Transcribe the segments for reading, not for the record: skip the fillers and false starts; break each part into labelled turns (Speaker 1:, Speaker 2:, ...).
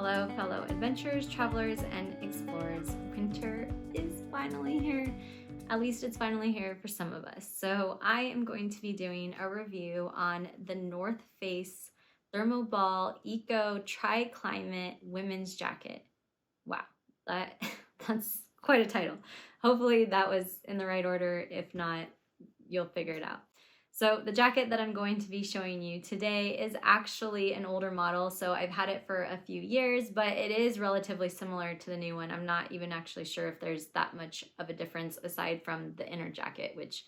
Speaker 1: Hello, fellow adventurers, travelers, and explorers. Winter is finally here. At least it's finally here for some of us. So I am going to be doing a review on the North Face ThermoBall Eco Triclimate Women's Jacket. Wow, that's quite a title. Hopefully that was in the right order. If not, you'll figure it out. So the jacket that I'm going to be showing you today is actually an older model, so I've had it for a few years, but it is relatively similar to the new one. I'm not even actually sure if there's that much of a difference aside from the inner jacket, which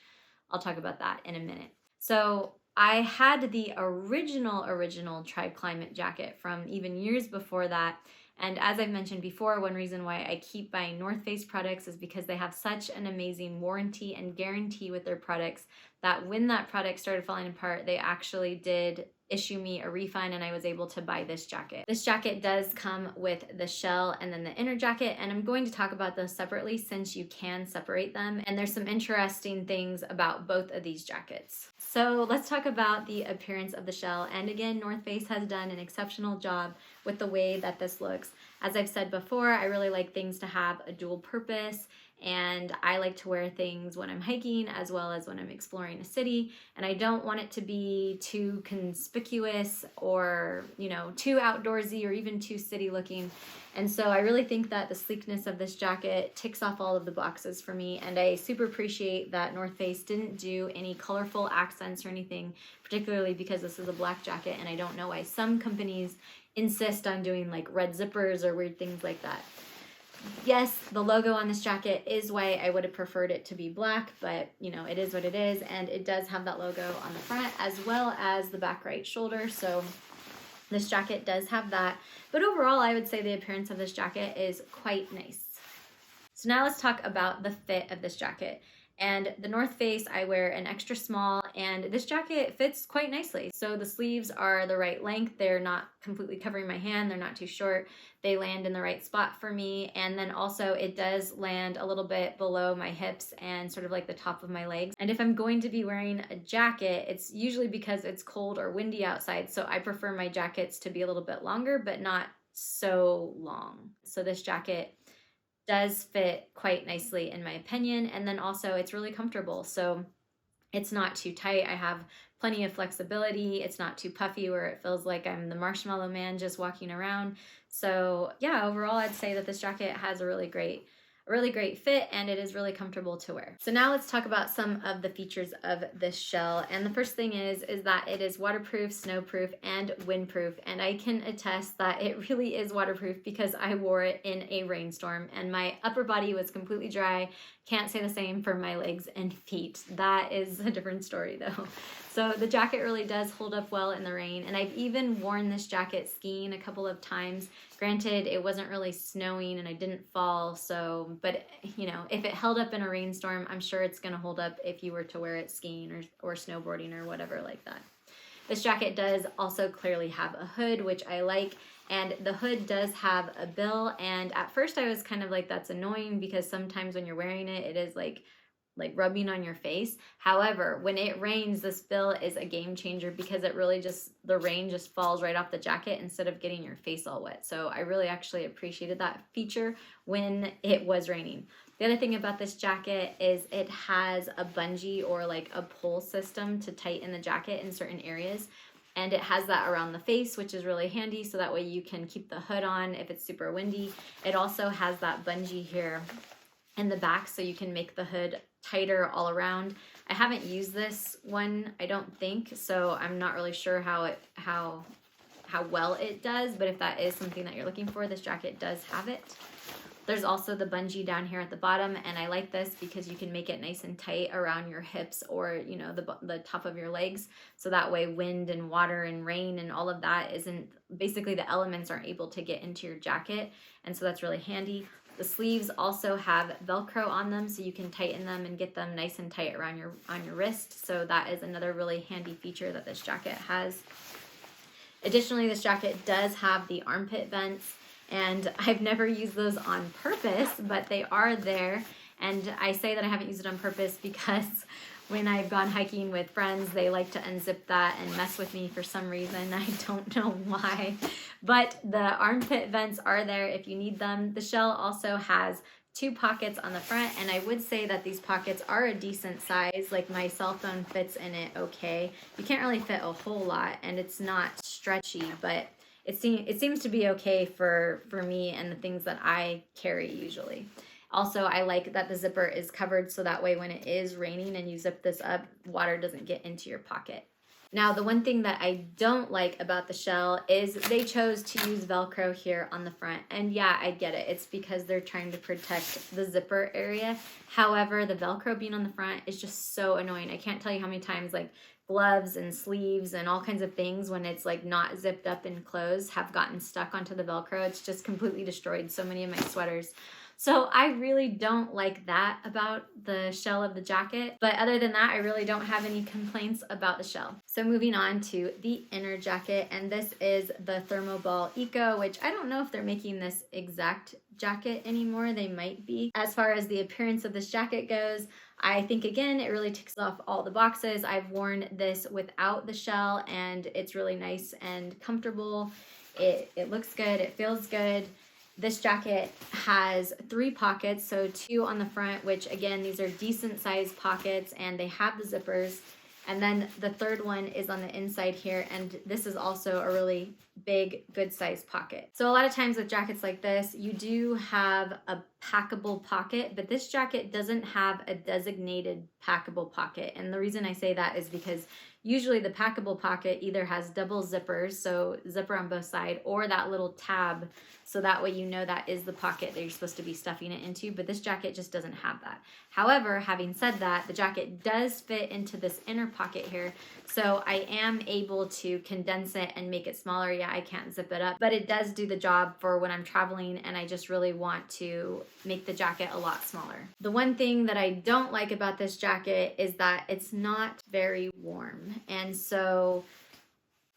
Speaker 1: I'll talk about that in a minute. So I had the original Triclimate jacket from even years before that. And as I've mentioned before, one reason why I keep buying North Face products is because they have such an amazing warranty and guarantee with their products that when that product started falling apart, they actually did issue me a refund and I was able to buy this jacket. This jacket does come with the shell and then the inner jacket, and I'm going to talk about those separately since you can separate them. And there's some interesting things about both of these jackets. So let's talk about the appearance of the shell. And again, North Face has done an exceptional job with the way that this looks. As I've said before, I really like things to have a dual purpose, and I like to wear things when I'm hiking as well as when I'm exploring a city, and I don't want it to be too conspicuous or, too outdoorsy or even too city looking. And so I really think that the sleekness of this jacket ticks off all of the boxes for me, and I super appreciate that North Face didn't do any colorful accents or anything, particularly because this is a black jacket, and I don't know why some companies insist on doing like red zippers or weird things like that. Yes, the logo on this jacket is white. I would have preferred it to be black, but it is what it is, and it does have that logo on the front as well as the back right shoulder. So this jacket does have that, but overall I would say the appearance of this jacket is quite nice. So now let's talk about the fit of this jacket. And the North Face, I wear an extra small, and this jacket fits quite nicely. So the sleeves are the right length. They're not completely covering my hand. They're not too short. They land in the right spot for me. And then also it does land a little bit below my hips and sort of like the top of my legs. And if I'm going to be wearing a jacket, it's usually because it's cold or windy outside. So I prefer my jackets to be a little bit longer, but not so long. So this jacket does fit quite nicely in my opinion, and then also it's really comfortable, so it's not too tight. I have plenty of flexibility. It's not too puffy where it feels like I'm the marshmallow man just walking around. So yeah, overall I'd say that this jacket has a really great fit, and it is really comfortable to wear. So now let's talk about some of the features of this shell. And the first thing is that it is waterproof, snowproof, and windproof. And I can attest that it really is waterproof because I wore it in a rainstorm and my upper body was completely dry. Can't say the same for my legs and feet. That is a different story though. So the jacket really does hold up well in the rain, and I've even worn this jacket skiing a couple of times. Granted, it wasn't really snowing and I didn't fall, but if it held up in a rainstorm, I'm sure it's gonna hold up if you were to wear it skiing or snowboarding or whatever like that. This jacket does also clearly have a hood, which I like, and the hood does have a bill, and at first I was kind of like, that's annoying because sometimes when you're wearing it, it is like rubbing on your face. However, when it rains, this bill is a game changer because the rain just falls right off the jacket instead of getting your face all wet. So I really actually appreciated that feature when it was raining. The other thing about this jacket is it has a bungee or like a pull system to tighten the jacket in certain areas. And it has that around the face, which is really handy, so that way you can keep the hood on if it's super windy. It also has that bungee here in the back, so you can make the hood tighter all around. I haven't used this one, I don't think, so I'm not really sure how well it does, but if that is something that you're looking for, this jacket does have it. There's also the bungee down here at the bottom, and I like this because you can make it nice and tight around your hips or the top of your legs, so that way wind and water and rain and all of that basically the elements aren't able to get into your jacket, and so that's really handy. The sleeves also have velcro on them, so you can tighten them and get them nice and tight around on your wrist, so that is another really handy feature that this jacket has. Additionally, this jacket does have the armpit vents, and I've never used those on purpose, but they are there. And I say that I haven't used it on purpose because when I've gone hiking with friends, they like to unzip that and mess with me for some reason. I don't know why, but the armpit vents are there if you need them. The shell also has 2 pockets on the front, and I would say that these pockets are a decent size. Like my cell phone fits in it okay. You can't really fit a whole lot, and it's not stretchy, but it seems to be okay for me and the things that I carry usually. Also, I like that the zipper is covered so that way when it is raining and you zip this up, water doesn't get into your pocket. Now, the one thing that I don't like about the shell is they chose to use Velcro here on the front. And yeah, I get it. It's because they're trying to protect the zipper area. However, the Velcro being on the front is just so annoying. I can't tell you how many times like gloves and sleeves and all kinds of things when it's like not zipped up and closed have gotten stuck onto the Velcro. It's just completely destroyed so many of my sweaters. So I really don't like that about the shell of the jacket. But other than that, I really don't have any complaints about the shell. So moving on to the inner jacket, and this is the ThermoBall Eco, which I don't know if they're making this exact jacket anymore. They might be. As far as the appearance of this jacket goes, I think again, it really ticks off all the boxes. I've worn this without the shell and it's really nice and comfortable. It looks good, it feels good. This jacket has 3 pockets, so 2 on the front, which again, these are decent sized pockets and they have the zippers. And then the third one is on the inside here, and this is also a really big, good sized pocket. So a lot of times with jackets like this, you do have a packable pocket, but this jacket doesn't have a designated packable pocket. And the reason I say that is because usually the packable pocket either has double zippers, so zipper on both sides, or that little tab, so that way you know that is the pocket that you're supposed to be stuffing it into, but this jacket just doesn't have that. However, having said that, the jacket does fit into this inner pocket here, so I am able to condense it and make it smaller. Yeah, I can't zip it up, but it does do the job for when I'm traveling and I just really want to make the jacket a lot smaller. The one thing that I don't like about this jacket is that it's not very warm, and so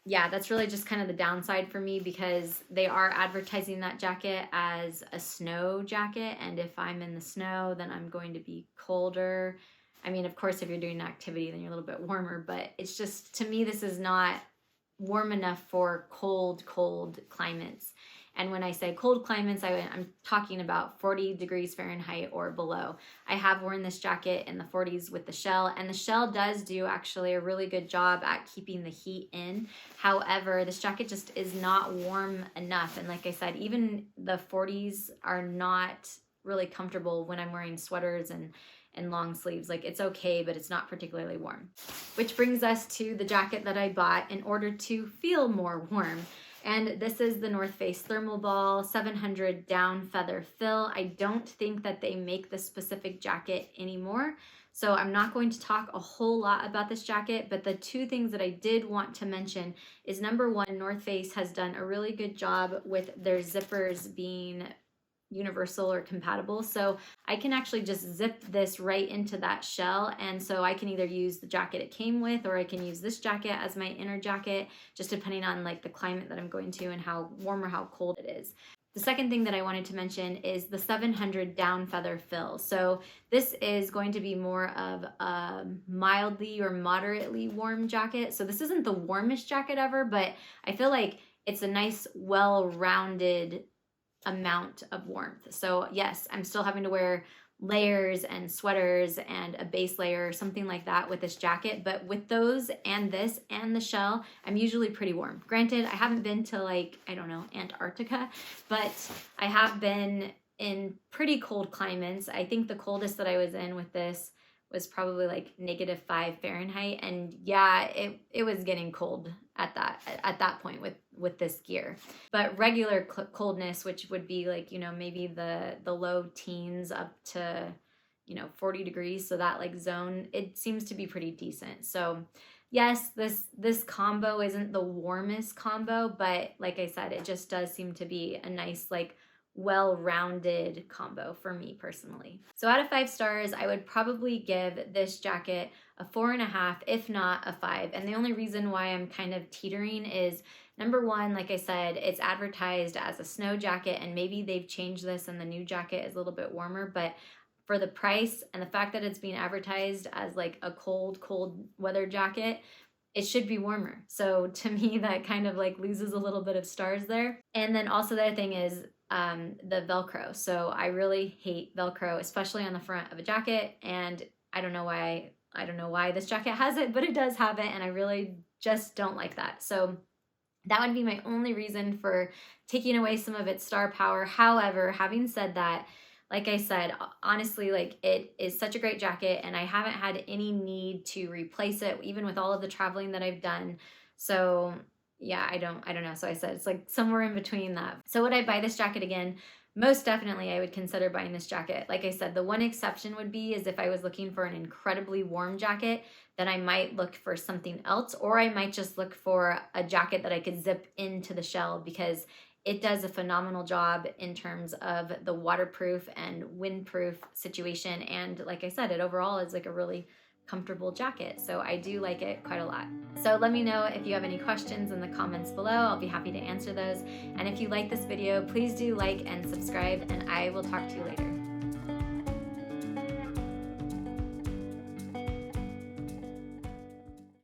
Speaker 1: yeah, that's really just kind of the downside for me because they are advertising that jacket as a snow jacket, and if I'm in the snow, then I'm going to be colder. I mean, of course, if you're doing an activity, then you're a little bit warmer, but it's just, to me, this is not warm enough for cold climates. And when I say cold climates, I'm talking about 40 degrees Fahrenheit or below. I have worn this jacket in the 40s with the shell, and the shell does do actually a really good job at keeping the heat in. However, this jacket just is not warm enough. And like I said, even the 40s are not really comfortable when I'm wearing sweaters and long sleeves. Like, it's okay, but it's not particularly warm. Which brings us to the jacket that I bought in order to feel more warm. And this is the North Face ThermoBall 700 Down Feather Fill. I don't think that they make this specific jacket anymore, so I'm not going to talk a whole lot about this jacket, but the 2 things that I did want to mention is, number 1, North Face has done a really good job with their zippers being universal or compatible, so I can actually just zip this right into that shell, and so I can either use the jacket it came with, or I can use this jacket as my inner jacket, just depending on like the climate that I'm going to and how warm or how cold it is. The second thing that I wanted to mention is the 700 Down Feather Fill. So this is going to be more of a mildly or moderately warm jacket. So this isn't the warmest jacket ever, but I feel like it's a nice, well-rounded amount of warmth. So yes, I'm still having to wear layers and sweaters and a base layer or something like that with this jacket, but with those and this and the shell, I'm usually pretty warm. Granted, I haven't been to, like, I don't know, Antarctica, but I have been in pretty cold climates. I think the coldest that I was in with this was probably like -5 Fahrenheit, and yeah, it was getting cold at that point with this gear. But regular coldness, which would be like, you know, maybe the low teens up to, you know, 40 degrees, so that like zone, it seems to be pretty decent. So yes, this combo isn't the warmest combo, but like I said, it just does seem to be a nice, like, well-rounded combo for me personally. So out of 5 stars, I would probably give this jacket a 4.5, if not a 5. And the only reason why I'm kind of teetering is, number 1, like I said, it's advertised as a snow jacket, and maybe they've changed this and the new jacket is a little bit warmer, but for the price and the fact that it's being advertised as like a cold weather jacket, it should be warmer. So to me, that kind of like loses a little bit of stars there. And then also the other thing is the Velcro. So I really hate Velcro, especially on the front of a jacket. And I don't know why this jacket has it, but it does have it. And I really just don't like that. So that would be my only reason for taking away some of its star power. However, having said that, like I said, honestly, like it is such a great jacket and I haven't had any need to replace it, even with all of the traveling that I've done. So yeah, I don't know. So I said it's like somewhere in between that. So would I buy this jacket again? Most definitely I would consider buying this jacket. Like I said, the one exception would be is if I was looking for an incredibly warm jacket, then I might look for something else, or I might just look for a jacket that I could zip into the shell, because it does a phenomenal job in terms of the waterproof and windproof situation. And like I said, it overall is like a really comfortable jacket. So I do like it quite a lot. So let me know if you have any questions in the comments below. I'll be happy to answer those. And if you like this video, please do like and subscribe, and I will talk to you later.